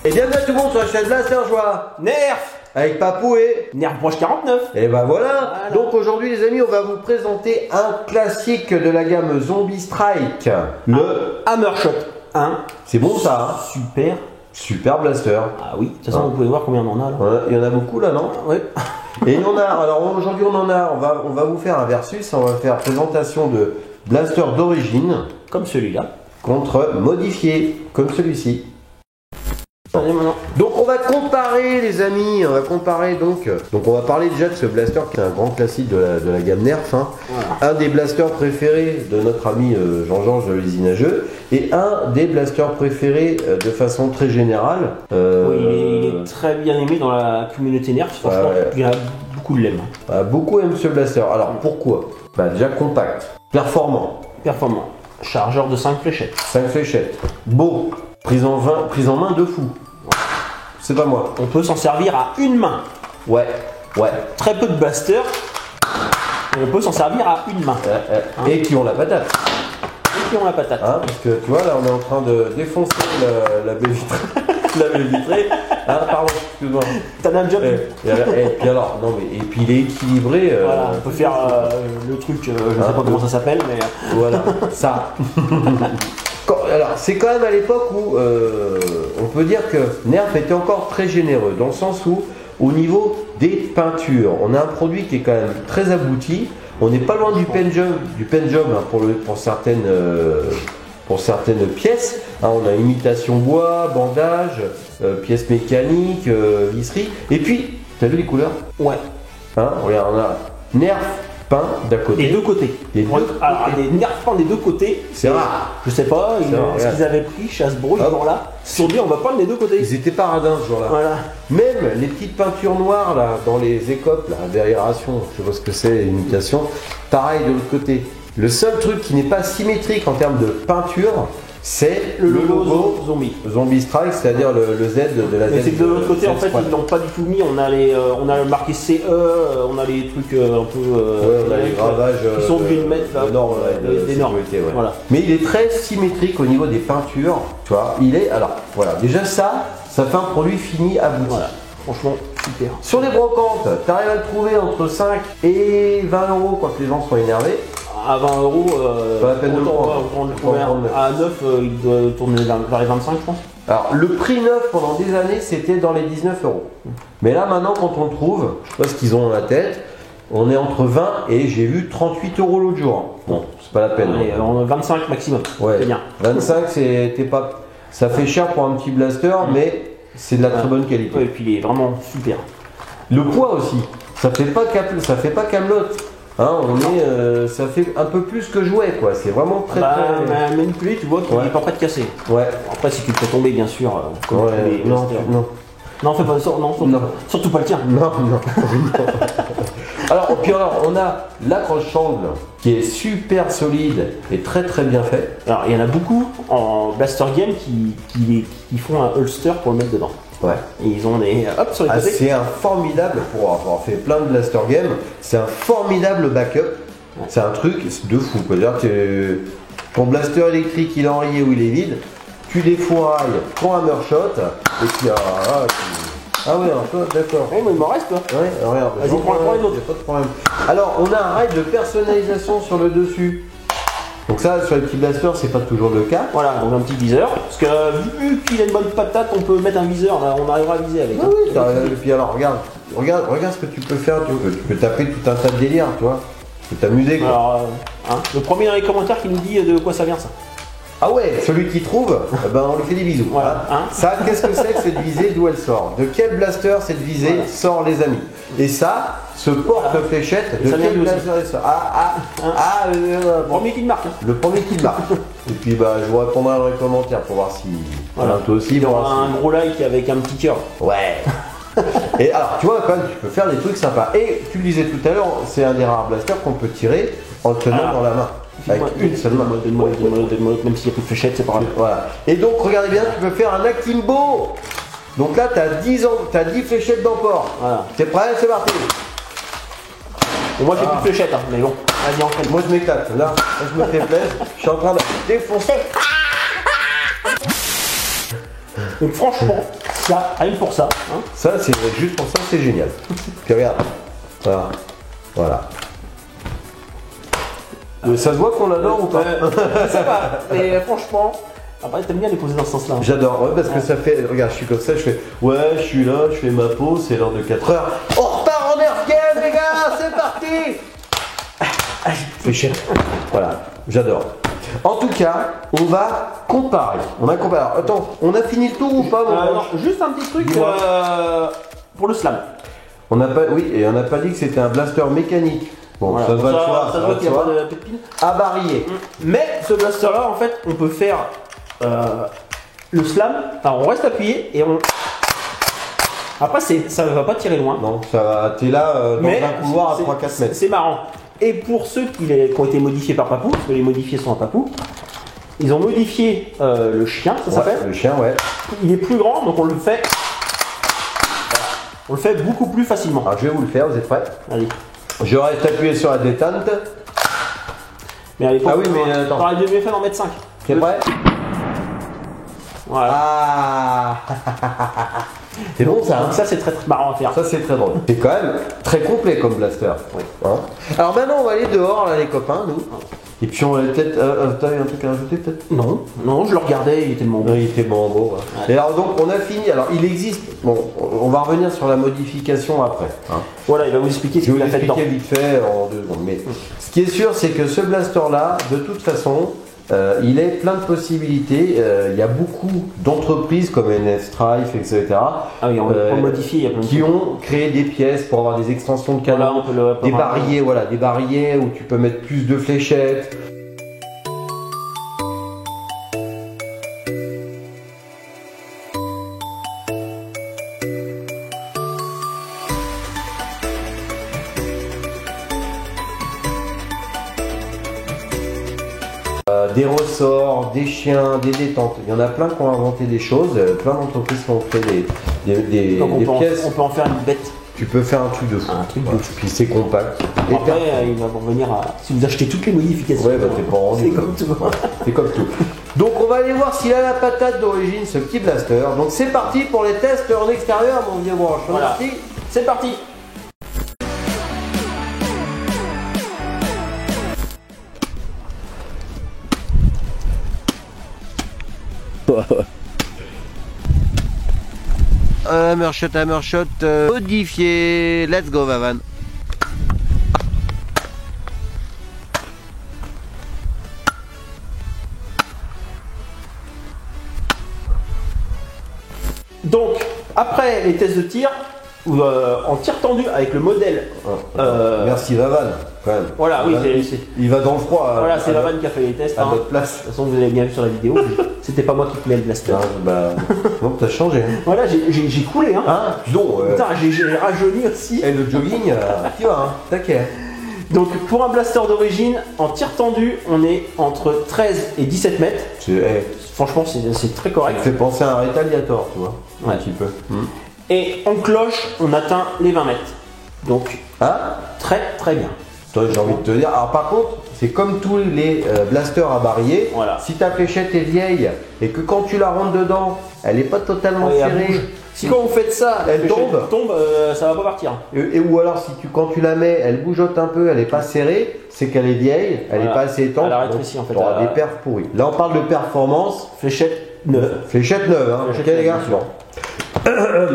Et bienvenue à tout le monde sur la chaîne Blaster Joie Nerf avec Papou et Nerf Broche 49. Et ben voilà. Donc aujourd'hui les amis, on va vous présenter un classique de la gamme Zombie Strike, le Hammershot 1. C'est bon ça, hein. Super blaster. Ah oui, de toute façon vous pouvez voir combien on en a là. Ouais, il y en a beaucoup là, non? Oui. Et on a, alors aujourd'hui on va vous faire un versus, on va faire présentation de blaster d'origine Comme celui-là. contre modifié, comme celui-ci. Allez maintenant. Donc on va comparer les amis, on va comparer donc on va parler déjà de ce blaster qui est un grand classique de la gamme Nerf, hein. Voilà. Un des blasters préférés de notre ami Jean-Georges de l'usine à jeux et un des blasters préférés de façon très générale. Oui, il est très bien aimé dans la communauté Nerf, franchement, il y a beaucoup de l'aime. Beaucoup aiment ce blaster, alors pourquoi? Déjà compact, performant, Chargeur de 5 fléchettes. 5 fléchettes, beau, prise en main de fou. C'est pas moi. On peut s'en servir à une main. Ouais. Très peu de blasters. On peut s'en servir à une main. Et qui ont la patate. Hein, parce que tu vois, là on est en train de défoncer la baie vitrée. La baie vitrée. Ah, pardon, excuse-moi. T'en as un job. Et puis alors, non mais, et puis il est équilibré. Voilà, on peut faire le truc, je sais pas comment ça s'appelle, mais. Voilà, ça. Alors, c'est quand même à l'époque où on peut dire que Nerf était encore très généreux, dans le sens où, au niveau des peintures, on a un produit qui est quand même très abouti. On n'est pas loin du paint job hein, pour certaines pièces. Hein, on a imitation bois, bandage, pièces mécaniques, visserie. Et puis, t'as vu les couleurs? Ouais. Hein, regarde, on a Nerf peint d'un côté. Des deux côtés. Alors, des Nerf peints des deux côtés. C'est rare. Je sais pas, ce qu'ils avaient pris chez Hasbro ce jour-là. Ils se sont dit, on va peindre les deux côtés. Ils étaient pas radins ce jour-là. Voilà. Même les petites peintures noires là, dans les écopes, là, vénération, je sais pas ce que c'est, imitation, pareil de l'autre côté. Le seul truc qui n'est pas symétrique en termes de peinture, c'est le logo Zombie Strike, c'est-à-dire le Z de la Z. Mais c'est que de l'autre côté, en fait, ils l'ont pas du tout mis. On a le marqué CE, on a les trucs un peu. On a les gravages. Ils sont obligés de mettre là. Des normes. Voilà. Mais il est très symétrique au niveau des peintures. Tu vois, il est. Alors, voilà. Déjà, ça fait un produit fini abouti. Voilà. Franchement, super. Sur les brocantes, tu arrives à le trouver entre 5 et 20 € quand les gens sont énervés. À 20 €, pas la peine de le prendre. À 9, il doit tourner vers les 25, je pense. Alors, le prix neuf pendant des années, c'était dans les 19 €. Mais là, maintenant, quand on le trouve, je sais pas ce qu'ils ont dans la tête, on est entre 20 et j'ai vu 38 € l'autre jour. Bon, c'est pas la peine. Allez, on a 25 maximum. Ouais. C'est bien. 25, ça fait cher pour un petit blaster, mais c'est de la très bonne qualité. Ouais, et puis il est vraiment super. Le poids aussi, ça fait pas Camelot. Hein, ça fait un peu plus que jouet, quoi. C'est vraiment très très. Manipulé, tu vois qu'il est pas prêt de casser. Ouais. Après, si tu le fais tomber, bien sûr. Non, fais pas ça. Non. Surtout pas le tien. Non. Alors, on a l'accroche-sangle qui est super solide et très très bien fait. Alors, il y en a beaucoup en Blaster Game qui font un holster pour le mettre dedans. Ouais. Et ils ont des sur les côtés. C'est un formidable, pour avoir fait plein de Blaster Game, c'est un formidable backup. Ouais. C'est un truc de fou. Ton blaster électrique, il est enrayé ou il est vide, tu défourailles ton Hammershot et puis ah ouais, d'accord. Oui, mais il m'en reste toi. Ouais, regarde. Vas-y, prends une autre. Pas de problème. Alors, on a un rail de personnalisation sur le dessus. Donc ça, sur les petits blasters, c'est pas toujours le cas. Voilà, donc un petit viseur. Parce que vu qu'il a une bonne patate, on peut mettre un viseur. Là, on arrivera à viser avec. Ah oui. Et puis alors, regarde ce que tu peux faire. Tu peux taper tout un tas de délires, tu vois. Tu peux t'amuser. Alors, le premier dans les commentaires qui nous dit de quoi ça vient ça. Ah ouais, celui qui trouve, on lui fait des bisous. Voilà. Ça, qu'est-ce que c'est que cette visée, d'où elle sort? De quel blaster cette visée sort, les amis? Et ça, ce porte-fléchette, de quel blaster elle sort? Premier qui te marque. Le premier qui te marque. Et puis je vous répondrai dans les commentaires pour voir si toi aussi. Il y aura un gros like avec un petit cœur. Ouais. Et alors, tu vois, quand même, tu peux faire des trucs sympas. Et tu le disais tout à l'heure, c'est un des rares blasters qu'on peut tirer en le tenant dans la main. Avec une seule main. Même s'il n'y a plus de fléchette, c'est pas grave. Voilà. Et donc, regardez bien, tu peux faire un akimbo. Donc là, tu as 10 fléchettes d'emport. Voilà. C'est prêt? C'est parti. Et moi, j'ai plus de fléchettes, mais bon. Vas-y, entraîne. Moi, je m'éclate. Là, je me fais plaisir. Je suis en train de défoncer. Donc, franchement, Ça, rien que pour ça. Hein. Ça, c'est juste pour ça, c'est génial. Puis regarde. Voilà. Voilà. Ça se voit qu'on l'adore ou pas? Je sais pas, mais franchement, après t'aimes bien les poser dans ce sens-là. Hein. J'adore, ouais, parce que ça fait. Regarde, je suis comme ça, je fais. Ouais, je suis là, je fais ma pause, c'est l'heure de 4 heures. On repart en Nerf Game, les gars, c'est parti! Fais chier. Voilà, j'adore. En tout cas, on va comparer. On a comparé. Alors, attends, on a fini le tour ou pas? Non, juste un petit truc pour le slam. On n'a pas, oui, et on n'a pas dit que c'était un blaster mécanique. Bon, voilà. ça va de soi, ça voit qu'il n'y a pas de pépine. À barillet. Mais ce blaster là, en fait, on peut faire le slam. Alors, on reste appuyé et on. Après, ça ne va pas tirer loin. Non, ça va. T'es là dans un couloir à 3-4 mètres. C'est marrant. Et pour ceux qui ont été modifiés par Papou, parce que les modifiés sont à Papou, ils ont modifié le chien, ça s'appelle. Le chien, ouais. Il est plus grand, donc on le fait. On le fait beaucoup plus facilement. Alors je vais vous le faire, vous êtes prêts? Allez. Je reste appuyé sur la détente. Mais allez, ah oui, mais attends. T'aurais dû mieux faire d'en mettre 5. T'es prêt? Voilà. Ah. C'est bon ça, hein? Donc ça c'est très marrant à faire. Ça c'est très drôle. C'est quand même très complet comme blaster. Oui. Hein, alors maintenant on va aller dehors là les copains, nous. Et puis on va peut-être... t'as un truc à rajouter peut-être? Non, non, je le regardais, il était tellement beau. Il était bon, beau. Ouais. Et alors donc on a fini, alors il existe... Bon, on va revenir sur la modification après. Hein. Voilà, il va vous expliquer ce qu'il a fait dedans. Je vais vous expliquer vite fait en 2 secondes. Mais ce qui est sûr c'est que ce blaster là, de toute façon... il est plein de possibilités. Il y a beaucoup d'entreprises comme NF Strife, etc. Ah oui, on peut le modifier. Il y a plein de qui ont créé des pièces pour avoir des extensions de canon, voilà, des barilles, voilà, des barilles où tu peux mettre plus de fléchettes. Des ressorts, des chiens, des détentes. Il y en a plein qui ont inventé des choses, plein d'entreprises qui ont fait des pièces. On peut en faire une bête. Tu peux faire un truc de fou. Un truc de fou. Puis c'est compact. Après, il va revenir à. Si vous achetez toutes les modifications. Ouais, bah t'es pas rendu. C'est comme tout. C'est comme tout. Donc on va aller voir s'il a la patate d'origine, ce petit blaster. Donc c'est parti pour les tests en extérieur, mon vieux branche. Voilà. C'est parti. Hammershot modifié. Let's go, Vavan. Donc, après les tests de tir, en tir tendu avec le modèle. Merci Vavan, quand même. Voilà, oui, il va dans le froid. Voilà, c'est Vavan qui a fait les tests. À notre place. De toute façon, vous avez bien vu sur la vidéo. C'était pas moi qui coulais le blaster. Non, t'as changé. Hein. Voilà, j'ai coulé. Hein. Ah, non. Putain, j'ai rajeuni aussi. Et le jogging, tu vois, hein. T'inquiète. Donc, pour un blaster d'origine, en tir tendu, on est entre 13 et 17 mètres. Franchement, c'est très correct. Ça fait penser à un rétaliator, tu vois. Ouais. Un petit peu. Et en cloche, on atteint les 20 mètres. Donc, très très bien. Toi, j'ai envie de te dire. Alors, par contre, c'est comme tous les blasters à barillet. Voilà. Si ta fléchette est vieille et que quand tu la rentres dedans, elle n'est pas totalement serrée. Si quand vous faites ça, elle tombe, ça va pas partir. Ou alors, si quand tu la mets, elle bougeotte un peu, elle n'est pas serrée, c'est qu'elle est vieille, elle n'est pas assez étanche. Elle a rétréci en fait. Tu auras des perfs pourris. Là, on parle de performance. Fléchette neuve. Fléchette neuve, hein. Ok, les gars.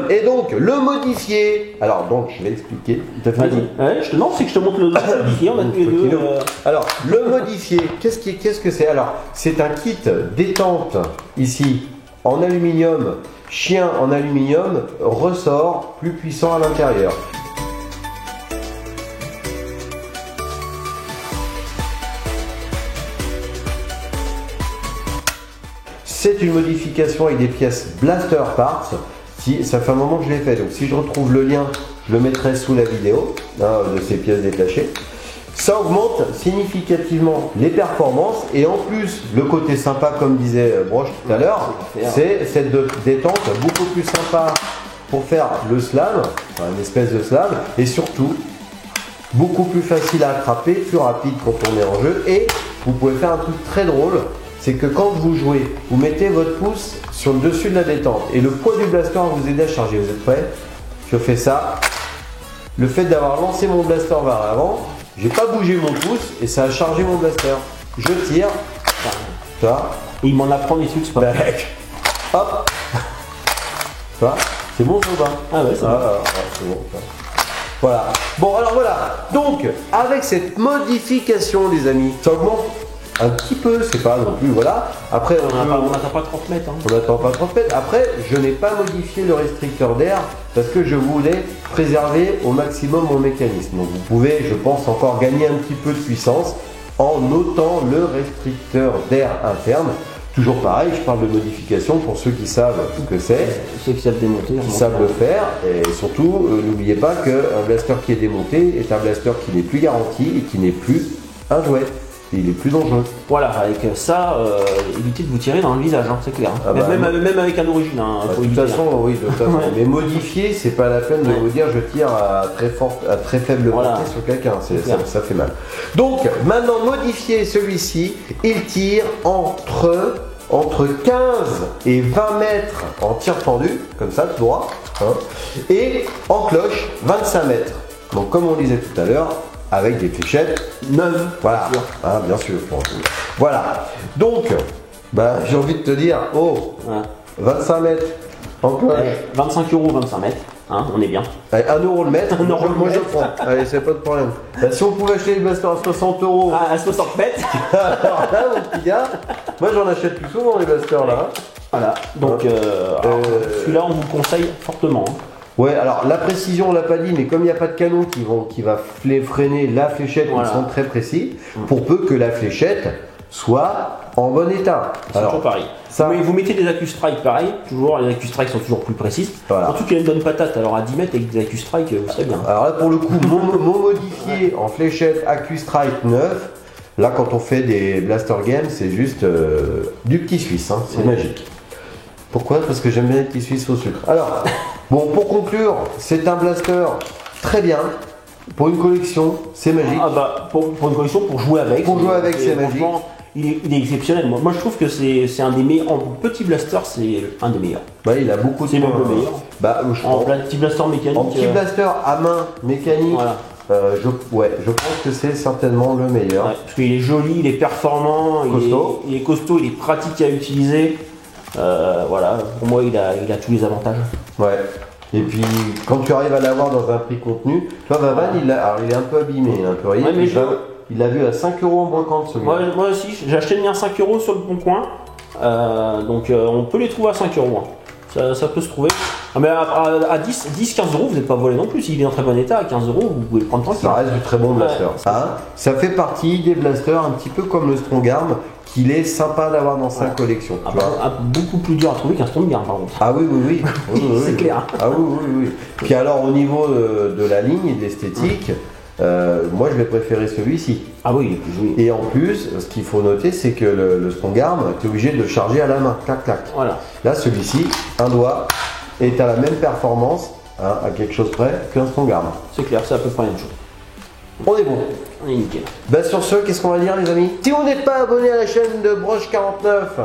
Et donc, le modifié. Alors, donc, je vais expliquer. Vas-y. Ouais, c'est que je te montre le modifié. On a tous les deux. Alors, le modifié, qu'est-ce que c'est? Alors, c'est un kit détente ici en aluminium, chien en aluminium, ressort plus puissant à l'intérieur. C'est une modification avec des pièces Blaster Parts. Ça fait un moment que je l'ai fait, donc si je retrouve le lien, je le mettrai sous la vidéo de ces pièces détachées. Ça augmente significativement les performances et en plus, le côté sympa, comme disait Broche tout à l'heure, c'est cette détente beaucoup plus sympa pour faire le slam, une espèce de slam, et surtout beaucoup plus facile à attraper, plus rapide quand on est en jeu, et vous pouvez faire un truc très drôle. c'est que quand vous jouez, vous mettez votre pouce sur le dessus de la détente et le poids du blaster va vous aider à charger. Vous êtes prêts? Je fais ça. Le fait d'avoir lancé mon blaster vers l'avant, j'ai pas bougé mon pouce et ça a chargé mon blaster. Je tire. Ça. Il m'en apprend des trucs, c'est pas vrai. Hop. Ça. C'est bon, ça ou pas? Ah ouais, c'est bon. C'est bon. Voilà. Bon, alors voilà. Donc, avec cette modification, les amis, ça augmente un petit peu. C'est pas non plus, voilà. Après, on n'atteint pas 30 mètres. Hein. On n'attend pas 30 mètres. Après, je n'ai pas modifié le restricteur d'air parce que je voulais préserver au maximum mon mécanisme. Donc, vous pouvez, je pense, encore gagner un petit peu de puissance en ôtant le restricteur d'air interne. Toujours pareil, je parle de modification pour ceux qui savent ce que c'est. Ceux qui savent démonter. Qui savent le faire. Et surtout, n'oubliez pas qu'un blaster qui est démonté est un blaster qui n'est plus garanti et qui n'est plus un jouet. Il est plus dangereux. Voilà, avec ça, évitez de vous tirer dans le visage, hein, c'est clair. Ah bah, même avec un origine. Hein, de toute façon, oui, de toute façon. Ouais. Mais modifier, c'est pas la peine de vous dire je tire à très faible portée sur quelqu'un. Ça fait mal. Donc, maintenant, modifier celui-ci, il tire entre 15 et 20 mètres en tir tendu, comme ça, tout droit, hein, et en cloche, 25 mètres. Donc, comme on disait tout à l'heure, avec des fléchettes neuves, voilà, hein, bien sûr. Voilà, donc, bah, j'ai envie de te dire, 25 mètres en cloche. 25 €, 25 mètres, hein, on est bien. Allez, 1 € le mètre, moi je prends. Allez, c'est pas de problème. Bah, si on pouvait acheter les blasters à 60 €, à 60 mètres. alors là, mon petit gars, moi j'en achète plus souvent les blasters là. Voilà, donc celui-là on vous le conseille fortement. Hein. Ouais, alors la précision on l'a pas dit, mais comme il n'y a pas de canon qui va freiner la fléchette, ils sont très précis, pour peu que la fléchette soit en bon état. C'est toujours pareil. Mais vous mettez des AccuStrike pareil, toujours, les AccuStrike sont toujours plus précises. Voilà. Surtout qu'il y a une bonne patate, alors à 10 mètres avec des AccuStrike, vous savez bien. Alors là pour le coup, mon modifié en fléchette AccuStrike 9, là quand on fait des blaster games, c'est juste du petit suisse, hein, c'est magique. Pourquoi? Parce que j'aime bien les petits suisses au sucre. Alors, bon, pour conclure, c'est un blaster très bien. Pour une collection, c'est magique. Ah bah, pour une collection, pour jouer avec. Pour jouer avec, c'est magique. Il est exceptionnel. Moi, je trouve que c'est un des meilleurs. En petit blaster, c'est un des meilleurs. Bah, il a beaucoup de. C'est même le meilleur. Bah, en petit blaster mécanique. En petit blaster à main mécanique. Voilà. Je pense que c'est certainement le meilleur. Ouais, parce qu'il est joli, il est performant, il est costaud, il est pratique à utiliser. Voilà, pour moi, il a tous les avantages. Ouais. Et puis, quand tu arrives à l'avoir dans un prix contenu, toi, Vavan, il est un peu abîmé, il est un peu rayé. Ouais, il l'a vu à 5 € en brocante, celui-là. Moi aussi, j'ai acheté le mien à 5 € sur le bon coin. Donc, on peut les trouver à 5 €. Hein. Ça peut se trouver. Ah, mais à 10-15 €, vous n'êtes pas volé non plus. S'il est en très bon état, à 15 €, vous pouvez le prendre tranquille. Ça reste du très bon blaster. Ça fait partie des blasters, un petit peu comme le Strongarm, qu'il est sympa d'avoir dans sa collection. Beaucoup plus dur à trouver qu'un Strongarm, par contre. Ah oui. C'est clair. Ah oui. Puis alors, au niveau de la ligne et de l'esthétique, moi je vais préférer celui-ci. Ah oui, il est plus joli. Et en plus, ce qu'il faut noter, c'est que le Strongarm, tu es obligé de le charger à la main. Clac, clac. Voilà. Là, celui-ci, un doigt, est à la même performance, hein, à quelque chose près, qu'un Strongarm. C'est clair, c'est à peu près la même chose. On est bon. On est nickel. Bah sur ce, qu'est-ce qu'on va dire les amis? Si vous n'êtes pas abonné à la chaîne de Broche 49,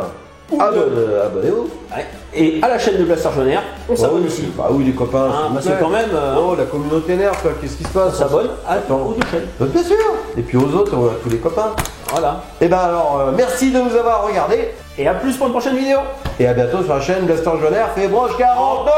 abonnez-vous. Ouais. Et à la chaîne de Blaster Jaune Air, on s'abonne ici. Bah oui les copains, c'est quand même... la communauté nerf, qu'est-ce qui se passe? On s'abonne aux deux chaînes. Bien sûr. Et puis aux autres, à tous les copains. Voilà. Et ben alors, merci de nous avoir regardés. Et à plus pour une prochaine vidéo. Et à bientôt sur la chaîne Blaster Jaune Air fait Broche 49.